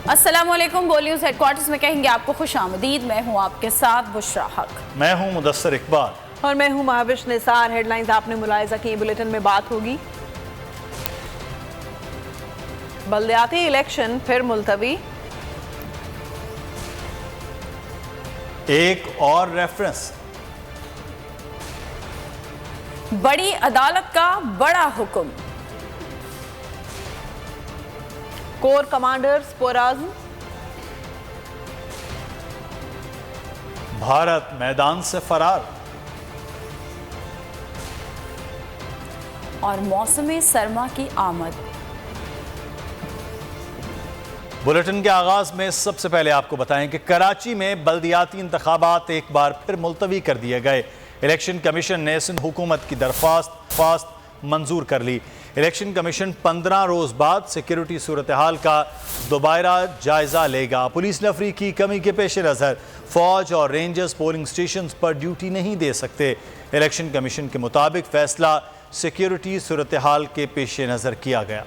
السلام علیکم، بول نیوز ہیڈ کوارٹرز میں کہیں گے آپ کو خوش آمدید۔ میں ہوں آپ کے ساتھ بشرا حق، میں ہوں مدثر اقبال اور میں ہوں مہابش نثار۔ ہیڈ لائنز آپ نے ملاحظہ کی، بلیٹن میں بات ہوگی۔ بلدیاتی الیکشن پھر ملتوی، ایک اور ریفرنس، بڑی عدالت کا بڑا حکم، کور کمانڈرز پرعزم، بھارت میدان سے فرار، اور موسم سرما کی آمد۔ بلیٹن کے آغاز میں سب سے پہلے آپ کو بتائیں کہ کراچی میں بلدیاتی انتخابات ایک بار پھر ملتوی کر دیے گئے۔ الیکشن کمیشن نے سندھ حکومت کی درخواست منظور کر لی۔ الیکشن کمیشن 15 روز بعد سیکیورٹی صورتحال کا دوبارہ جائزہ لے گا۔ پولیس نفری کی کمی کے پیش نظر فوج اور رینجرز پولنگ سٹیشنز پر ڈیوٹی نہیں دے سکتے۔ الیکشن کمیشن کے مطابق فیصلہ سیکیورٹی صورتحال کے پیش نظر کیا گیا۔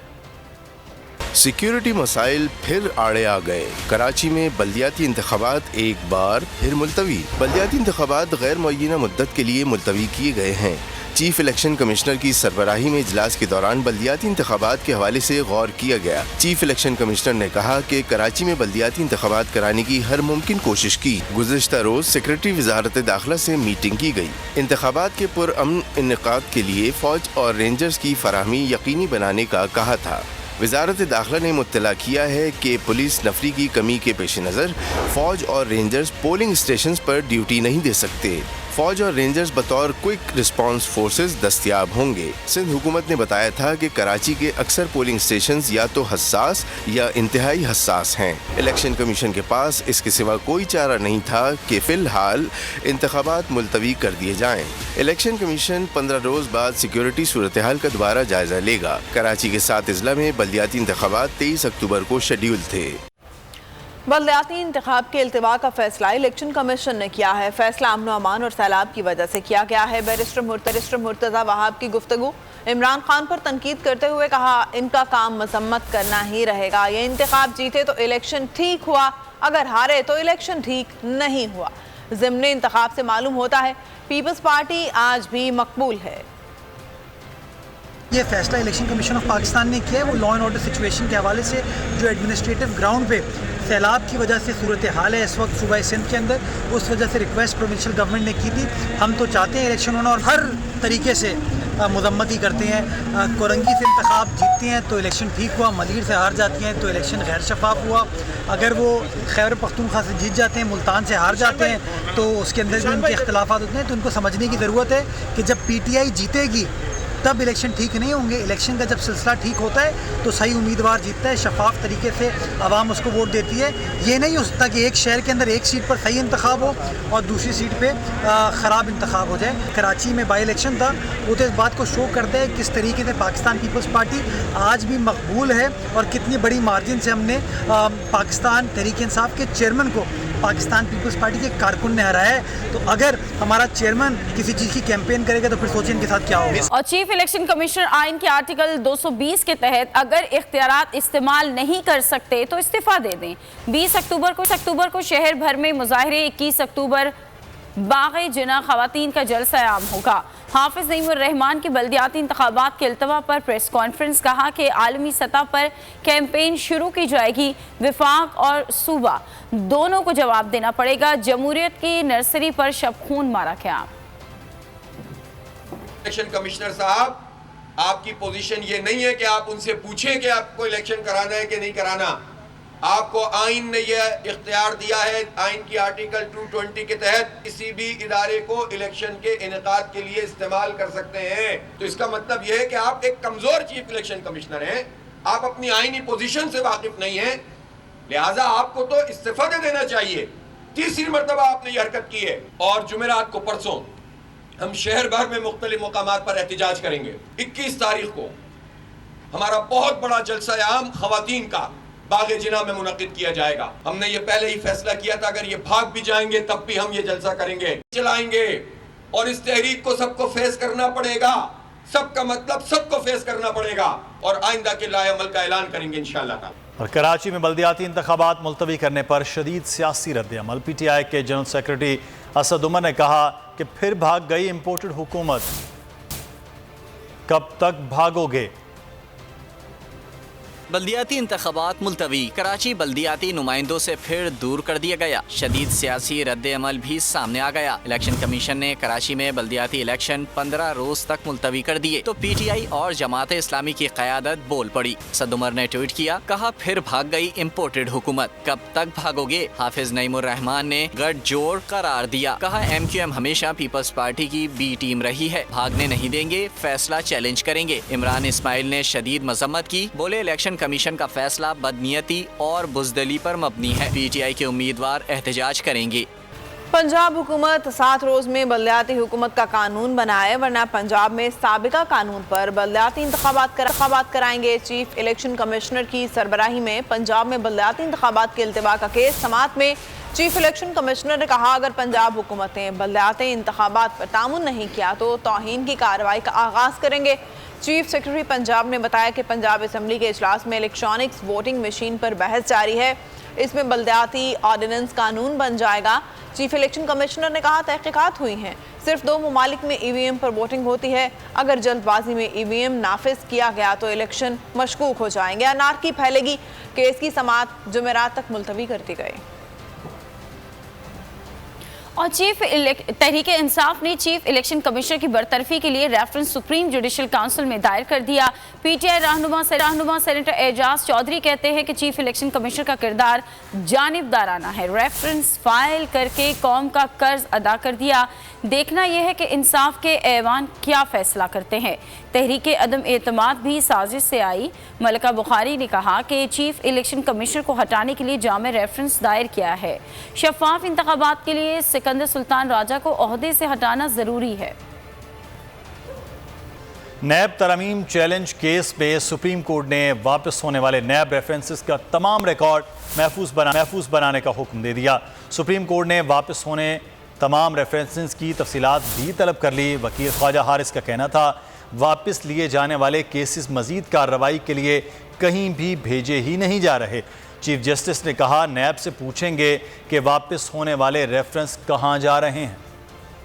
سیکیورٹی مسائل پھر آڑے آ گئے۔ کراچی میں بلدیاتی انتخابات ایک بار پھر ملتوی۔ بلدیاتی انتخابات غیر معینہ مدت کے لیے ملتوی کیے گئے ہیں۔ چیف الیکشن کمشنر کی سربراہی میں اجلاس کے دوران بلدیاتی انتخابات کے حوالے سے غور کیا گیا۔ چیف الیکشن کمشنر نے کہا کہ کراچی میں بلدیاتی انتخابات کرانے کی ہر ممکن کوشش کی۔ گزشتہ روز سیکریٹری وزارت داخلہ سے میٹنگ کی گئی۔ انتخابات کے پرامن انعقاد کے لیے فوج اور رینجرز کی فراہمی یقینی بنانے کا کہا تھا۔ وزارت داخلہ نے مطلع کیا ہے کہ پولیس نفری کی کمی کے پیش نظر فوج اور رینجرز پولنگ اسٹیشنز پر ڈیوٹی نہیں دے سکتے۔ فوج اور رینجرز بطور کوئک رسپانس فورسز دستیاب ہوں گے۔ سندھ حکومت نے بتایا تھا کہ کراچی کے اکثر پولنگ اسٹیشنز یا تو حساس یا انتہائی حساس ہیں۔ الیکشن کمیشن کے پاس اس کے سوا کوئی چارہ نہیں تھا کہ فی الحال انتخابات ملتوی کر دیے جائیں۔ الیکشن کمیشن 15 روز بعد سیکیورٹی صورتحال کا دوبارہ جائزہ لے گا۔ کراچی کے 7 اضلاع میں بلدیاتی انتخابات 23 اکتوبر کو شیڈیول تھے۔ بلدیاتی انتخاب کے التوا کا فیصلہ الیکشن کمیشن نے کیا ہے۔ فیصلہ امن و امان اور سیلاب کی وجہ سے کیا گیا ہے۔ بیرسٹر مرتضی وہاب کی گفتگو، عمران خان پر تنقید کرتے ہوئے کہا ان کا کام مذمت کرنا ہی رہے گا۔ یہ انتخاب جیتے تو الیکشن ٹھیک ہوا، اگر ہارے تو الیکشن ٹھیک نہیں ہوا۔ ضمن انتخاب سے معلوم ہوتا ہے پیپلز پارٹی آج بھی مقبول ہے۔ یہ فیصلہ الیکشن کمیشن آف پاکستان نے کیا ہے وہ لا اینڈ آرڈر سچویشن کے حوالے سے جو ایڈمنسٹریٹو گراؤنڈ پہ سیلاب کی وجہ سے صورتحال ہے اس وقت صوبہ سندھ کے اندر، اس وجہ سے ریکویسٹ پروونشل گورنمنٹ نے کی تھی۔ ہم تو چاہتے ہیں الیکشن ہونا اور ہر طریقے سے مذمت ہی کرتے ہیں۔ کورنگی سے انتخاب جیتتے ہیں تو الیکشن ٹھیک ہوا، ملیر سے ہار جاتی ہیں تو الیکشن غیر شفاف ہوا۔ اگر وہ خیبر پختونخوا سے جیت جاتے ہیں، ملتان سے ہار جاتے ہیں تو اس کے اندر بھی ان کے اختلافات ہوتے ہیں۔ تو ان کو سمجھنے کی ضرورت ہے کہ جب پی ٹی آئی جیتے گی تب الیکشن ٹھیک نہیں ہوں گے۔ الیکشن کا جب سلسلہ ٹھیک ہوتا ہے تو صحیح امیدوار جیتتا ہے، شفاف طریقے سے عوام اس کو ووٹ دیتی ہے۔ یہ نہیں ہو سکتا کہ ایک شہر کے اندر ایک سیٹ پر صحیح انتخاب ہو اور دوسری سیٹ پہ خراب انتخاب ہو جائے۔ کراچی میں بائی الیکشن تھا، وہ تو اس بات کو شو کرتا ہے کس طریقے سے پاکستان پیپلز پارٹی آج بھی مقبول ہے اور کتنی بڑی مارجن سے ہم نے پاکستان تحریک انصاف کے چیئرمین کو پاکستان پیپلز پارٹی کے کارکن نے ہرایا ہے۔ تو اگر ہمارا چیئرمین کسی چیز کی کیمپین کرے گا تو پھر سوچیں ان کے ساتھ کیا ہوگا۔ اور چیف الیکشن کمشنر آئین کے آرٹیکل 220 کے تحت اگر اختیارات استعمال نہیں کر سکتے تو استعفیٰ دے دیں۔ 20 اکتوبر کو شہر بھر میں مظاہرے، 21 اکتوبر باغ جناح خواتین کا جلسہ عام ہوگا۔ حافظ نعیم الرحمان کی بلدیاتی انتخابات کے التوا پر پریس کانفرنس، کہا کہ عالمی سطح پر کیمپین شروع کی جائے گی، وفاق اور صوبہ دونوں کو جواب دینا پڑے گا۔ جمہوریت کی نرسری پر شب خون مارا گیا۔ الیکشن کمشنر صاحب، آپ کی پوزیشن یہ نہیں ہے کہ آپ ان سے پوچھیں کہ آپ کو الیکشن کرانا ہے کہ نہیں کرانا۔ آپ کو آئین نے یہ اختیار دیا ہے، آئین کی آرٹیکل 220 کے تحت کسی بھی ادارے کو الیکشن کے انعقاد کے لیے استعمال کر سکتے ہیں۔ تو اس کا مطلب یہ ہے کہ آپ ایک کمزور چیف الیکشن کمشنر ہیں، آپ اپنی آئینی پوزیشن سے واقف نہیں ہیں، لہٰذا آپ کو تو استعفیٰ دے دینا چاہیے۔ تیسری مرتبہ آپ نے یہ حرکت کی ہے۔ اور جمعرات کو پرسوں ہم شہر بھر میں مختلف مقامات پر احتجاج کریں گے۔ 21 تاریخ کو ہمارا بہت بڑا جلسہ عام خواتین کا باغ جناح میں منعقد کیا جائے گا۔ ہم نے یہ پہلے ہی فیصلہ کیا تھا، اگر یہ بھاگ بھی جائیں گے تب بھی ہم یہ جلسہ کریں گے، چلائیں گے، اور اس تحریک کو سب کو فیس کرنا پڑے گا۔ سب کا مطلب سب کو فیس کرنا پڑے گا، اور آئندہ کے لائے عمل کا اعلان کریں گے انشاءاللہ تعالی۔ اور کراچی میں بلدیاتی انتخابات ملتوی کرنے پر شدید سیاسی رد عمل۔ پی ٹی آئی کے جنرل سیکرٹری اسد عمر نے کہا کہ پھر بھاگ گئی امپورٹڈ حکومت، کب تک بھاگو گے؟ بلدیاتی انتخابات ملتوی، کراچی بلدیاتی نمائندوں سے پھر دور کر دیا گیا، شدید سیاسی رد عمل بھی سامنے آ گیا۔ الیکشن کمیشن نے کراچی میں بلدیاتی الیکشن 15 روز تک ملتوی کر دیے تو پی ٹی آئی اور جماعت اسلامی کی قیادت بول پڑی۔ اسد عمر نے ٹویٹ کیا، کہا پھر بھاگ گئی امپورٹڈ حکومت، کب تک بھاگو گے؟ حافظ نعیم الرحمان نے گٹھ جوڑ قرار دیا، کہا ایم کیو ایم ہمیشہ پیپلز پارٹی کی بی ٹیم رہی ہے، بھاگنے نہیں دیں گے، فیصلہ چیلنج کریں گے۔ عمران اسماعیل نے شدید مذمت کی، بولے الیکشن کمیشن کا فیصلہ بدنیتی اور بزدلی پر مبنی ہے، پی ٹی آئی کے امیدوار احتجاج کریں گے۔ پنجاب حکومت 7 روز میں بلدیاتی حکومت کا قانون بنائے، ورنہ پنجاب میں سابقہ قانون پر بلدیاتی انتخابات کرائیں گے۔ چیف الیکشن کمشنر کی سربراہی میں پنجاب میں بلدیاتی انتخابات کے التوا کا کیس سماعت میں چیف الیکشن کمشنر نے کہا، اگر پنجاب حکومت نے بلدیاتی انتخابات پر تعاون نہیں کیا تو توہین کی کارروائی کا آغاز کریں گے۔ چیف سیکرٹری پنجاب نے بتایا کہ پنجاب اسمبلی کے اجلاس میں الیکٹرانکس ووٹنگ مشین پر بحث جاری ہے، اس میں بلدیاتی آرڈیننس قانون بن جائے گا۔ چیف الیکشن کمشنر نے کہا، تحقیقات ہوئی ہیں، صرف 2 ممالک میں ای وی ایم پر ووٹنگ ہوتی ہے، اگر جلد بازی میں ای وی ایم نافذ کیا گیا تو الیکشن مشکوک ہو جائیں گے، انارکی پھیلے گی۔ کیس کی سماعت جمعرات تک ملتوی کر دی گئی۔ اور تحریک انصاف نے چیف الیکشن کمشنر کی برطرفی کے لیے ریفرنس سپریم جوڈیشل کونسل میں دائر کر دیا۔ پی ٹی آئی رہنما سینیٹر اعجاز چودھری کہتے ہیں کہ چیف الیکشن کمشنر کا کردار جانبدارانہ ہے، ریفرنس فائل کر کے قوم کا قرض ادا کر دیا، دیکھنا یہ ہے کہ انصاف کے ایوان کیا فیصلہ کرتے ہیں۔ تحریک عدم اعتماد بھی سازش سے آئی۔ ملکہ بخاری نے کہا کہ چیف الیکشن کمشنر کو ہٹانے کے لیے جامع ریفرنس دائر کیا ہے، شفاف انتخابات کے لیے سکندر سلطان راجہ کو عہدے سے ہٹانا ضروری ہے۔ نیب ترمیم چیلنج کیس پہ سپریم کورٹ نے واپس ہونے والے نیب ریفرنسز کا تمام ریکارڈ محفوظ بنانے کا حکم دے دیا۔ سپریم کورٹ نے واپس ہونے تمام ریفرنسز کی تفصیلات بھی طلب کر لی۔ وکیل خواجہ حارث کا کہنا تھا، واپس لیے جانے والے کیسز مزید کارروائی کے لیے کہیں بھی بھیجے ہی نہیں جا رہے۔ چیف جسٹس نے کہا، نیب سے پوچھیں گے کہ واپس ہونے والے ریفرنس کہاں جا رہے ہیں۔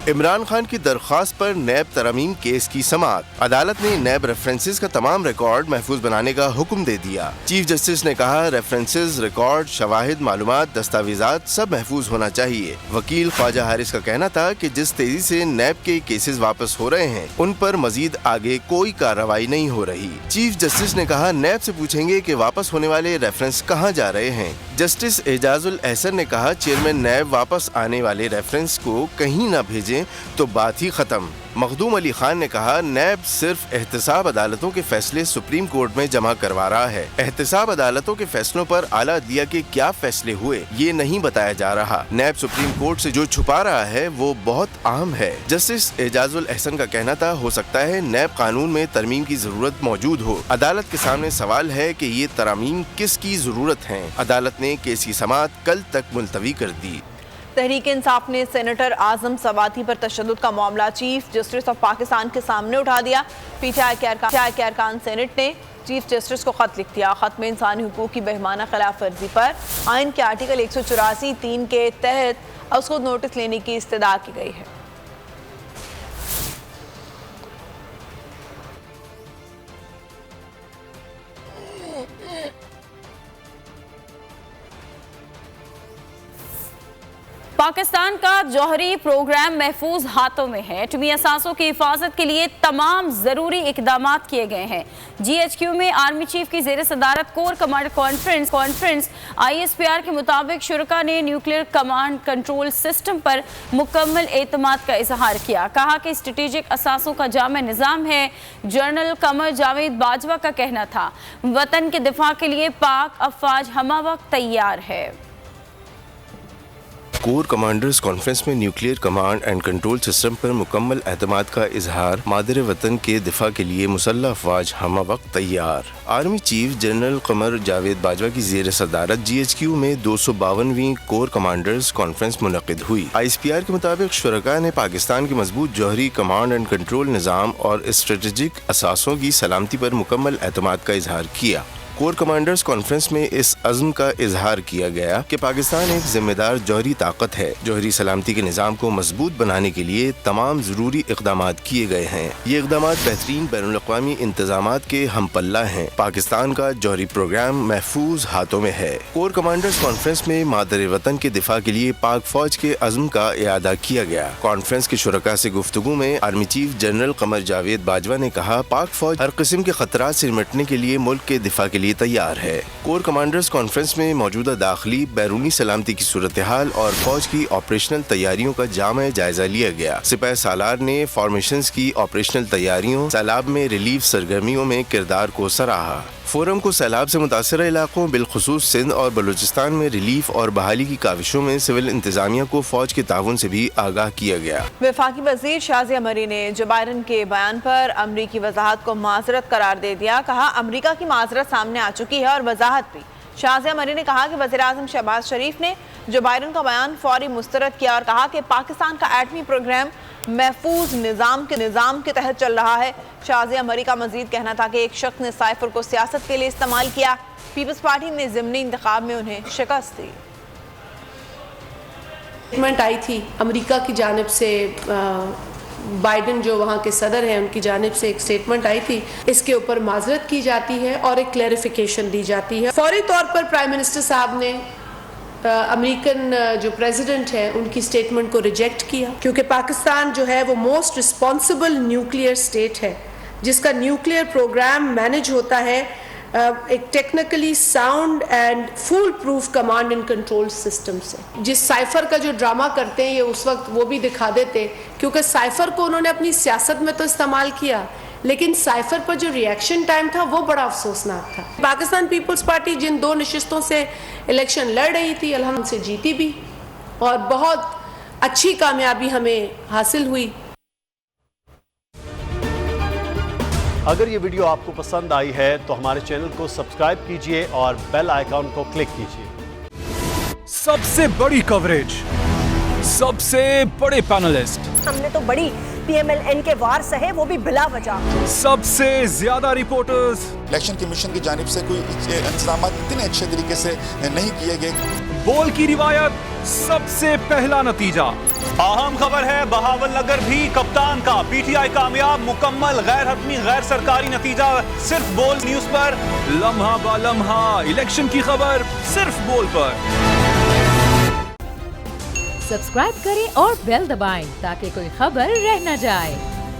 عمران خان کی درخواست پر نیب ترمیم کیس کی سماعت، عدالت نے نیب ریفرنسز کا تمام ریکارڈ محفوظ بنانے کا حکم دے دیا۔ چیف جسٹس نے کہا، ریفرنسز، ریکارڈ، شواہد، معلومات، دستاویزات سب محفوظ ہونا چاہیے۔ وکیل خواجہ حارث کا کہنا تھا کہ جس تیزی سے نیب کے کیسز واپس ہو رہے ہیں ان پر مزید آگے کوئی کارروائی نہیں ہو رہی۔ چیف جسٹس نے کہا، نیب سے پوچھیں گے کہ واپس ہونے والے ریفرنس کہاں جا رہے ہیں۔ جسٹس اعجاز الاحسن نے کہا، چیئرمین نیب واپس آنے والے ریفرنس کو کہیں نہ بھیجیں تو بات ہی ختم۔ مخدوم علی خان نے کہا، نیب صرف احتساب عدالتوں کے فیصلے سپریم کورٹ میں جمع کروا رہا ہے، احتساب عدالتوں کے فیصلوں پر اعلیٰ عدلیہ کے کیا فیصلے ہوئے یہ نہیں بتایا جا رہا۔ نیب سپریم کورٹ سے جو چھپا رہا ہے وہ بہت اہم ہے۔ جسٹس اعجاز الاحسن کا کہنا تھا، ہو سکتا ہے نیب قانون میں ترمیم کی ضرورت موجود ہو، عدالت کے سامنے سوال ہے کہ یہ ترامیم کس کی ضرورت ہیں۔ عدالت نے کیس کی سماعت کل تک ملتوی کر دی۔ تحریک انصاف نے سینیٹر اعظم سواتی پر تشدد کا معاملہ چیف جسٹس آف پاکستان کے سامنے اٹھا دیا۔ پی ٹی آئی کے ارکان سینٹ نے چیف جسٹس کو خط لکھ دیا۔ خط میں انسانی حقوق کی بہمانہ خلاف ورزی پر آئین کے آرٹیکل 184(3) کے تحت اس کو نوٹس لینے کی استدعا کی گئی ہے۔ پاکستان کا جوہری پروگرام محفوظ ہاتھوں میں ہے۔ ایٹمی اثاثوں کی حفاظت کے لیے تمام ضروری اقدامات کیے گئے ہیں۔ جی ایچ کیو میں آرمی چیف کی زیر صدارت corps command conference I S P R کے مطابق شرکاء نے نیوکلیئر کمانڈ کنٹرول سسٹم پر مکمل اعتماد کا اظہار کیا۔ کہا کہ اسٹریٹجک اثاثوں کا جامع نظام ہے۔ جنرل قمر جاوید باجوہ کا کہنا تھا، وطن کے دفاع کے لیے پاک افواج ہمہ وقت تیار ہے۔ کور کمانڈرز کانفرنس میں nuclear command and control system پر مکمل اعتماد کا اظہار، مادر وطن کے دفاع کے لیے مسلح افواج ہمہ وقت تیار۔ Army chief general Qamar Javed Bajwa کی زیر صدارت جی ایچ کیو میں 252ویں کور کمانڈرز کانفرنس منعقد ہوئی۔ آئی ایس پی آر کے مطابق شرکاء نے پاکستان کے مضبوط جوہری کمانڈ اینڈ کنٹرول نظام اور اسٹریٹجک اثاثوں کی سلامتی پر مکمل اعتماد کا اظہار کیا۔ کور کمانڈرز کانفرنس میں اس عزم کا اظہار کیا گیا کہ پاکستان ایک ذمہ دار جوہری طاقت ہے. جوہری سلامتی کے نظام کو مضبوط بنانے کے لیے تمام ضروری اقدامات کیے گئے ہیں. یہ اقدامات بہترین بین الاقوامی انتظامات کے ہم پلہ ہیں. پاکستان کا جوہری پروگرام محفوظ ہاتھوں میں ہے. کور کمانڈرز کانفرنس میں مادر وطن کے دفاع کے لیے پاک فوج کے عزم کا اعادہ کیا گیا. کانفرنس کے شرکاء سے گفتگو میں army chief general Qamar Javed Bajwa نے کہا پاک فوج ہر قسم کے خطرات سے نمٹنے کے لیے ملک کے دفاع کے لیے تیار ہے. کور کمانڈرز کانفرنس میں موجودہ داخلی بیرونی سلامتی کی صورتحال اور فوج کی آپریشنل تیاریوں کا جامع جائزہ لیا گیا. سپاہ سالار نے فارمیشنز کی آپریشنل تیاریوں، سیلاب میں ریلیف سرگرمیوں میں کردار کو سراہا. فورم کو سیلاب سے متاثرہ علاقوں بالخصوص سندھ اور بلوچستان میں ریلیف اور بحالی کی کاوشوں میں سول انتظامیہ کو فوج کے تعاون سے بھی آگاہ کیا گیا. وفاقی وزیر شازیہ مری نے جو بائیڈن کے بیان پر امریکی وضاحت کو معذرت قرار دے دیا. کہا امریکہ کی معذرت سامنے آ چکی ہے اور وضاحت بھی. شازیہ مری نے کہا کہ وزیراعظم شہباز شریف نے جو بائیڈن کا بیان فوری مسترد کیا اور کہا کہ پاکستان کا ایٹمی پروگرام محفوظ نظام کے تحت چل رہا ہے. شازیہ مری کا مزید کہنا تھا کہ ایک شخص نے سائفر کو سیاست کے لیے استعمال کیا. پیپلز پارٹی نے ضمنی انتخاب میں انہیں شکست دی. اسٹیٹمنٹ آئی تھی امریکہ کی جانب سے، بائیڈن جو وہاں کے صدر ہیں ان کی جانب سے ایک اسٹیٹمنٹ آئی تھی. اس کے اوپر معذرت کی جاتی ہے اور ایک کلیریفیکیشن دی جاتی ہے. فوری طور پر پرائم منسٹر صاحب نے امریکن جو پریزیڈنٹ ہیں ان کی اسٹیٹمنٹ کو ریجیکٹ کیا، کیونکہ پاکستان جو ہے وہ موسٹ رسپانسبل نیوکلیئر اسٹیٹ ہے جس کا نیوکلیئر پروگرام مینج ہوتا ہے ایک technically sound and fool proof command and control system سے. جس سائفر کا جو ڈرامہ کرتے ہیں یہ اس وقت وہ بھی دکھا دیتے، کیونکہ سائفر کو انہوں نے اپنی سیاست میں تو استعمال کیا لیکن سائفر پر جو ریئیکشن ٹائم تھا وہ بڑا افسوسناک تھا. پاکستان پیپلز پارٹی جن 2 نشستوں سے الیکشن لڑ رہی تھی الحمد سے جیتی بھی اور بہت اچھی کامیابی ہمیں حاصل ہوئی. اگر یہ ویڈیو آپ کو پسند آئی ہے تو ہمارے چینل کو سبسکرائب کیجئے اور بیل آئیکن کو کلک کیجئے. سب سے بڑی کوریج، سب سے بڑے پینلسٹ، ہم نے تو بڑی پی ایم ایل این کے وار سہے وہ بھی بلا وجہ. سب سے زیادہ رپورٹرز. الیکشن کمیشن کی جانب سے کوئی انتظامات اتنے اچھے طریقے سے نہیں کیے گئے. بول کی روایت، سب سے پہلا نتیجہ. اہم خبر ہے بہاول نگر بھی کپتان کا، پی ٹی آئی کامیاب، مکمل غیر حتمی غیر سرکاری نتیجہ صرف بول نیوز پر. لمحہ با لمحہ الیکشن کی خبر صرف بول پر. سبسکرائب کریں اور بیل دبائیں تاکہ کوئی خبر رہ نہ جائے.